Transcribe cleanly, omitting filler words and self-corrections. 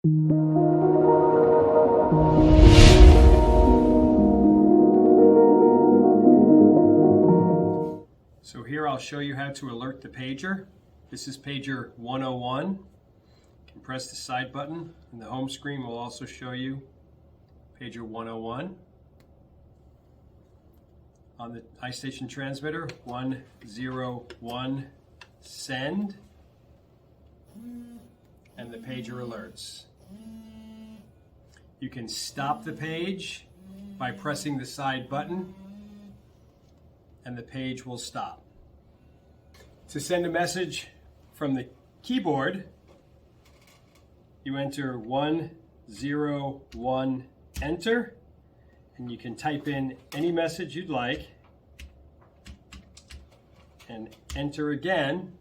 So here I'll show you how to alert the pager. This is pager 101. You can press the side button and the home screen will also show you pager 101. On the iStation transmitter, 101 send, and the pager alerts. You can stop the page by pressing the side button and the page will stop. To send a message from the keyboard, you enter 101 enter, and you can type in any message you'd like and enter again.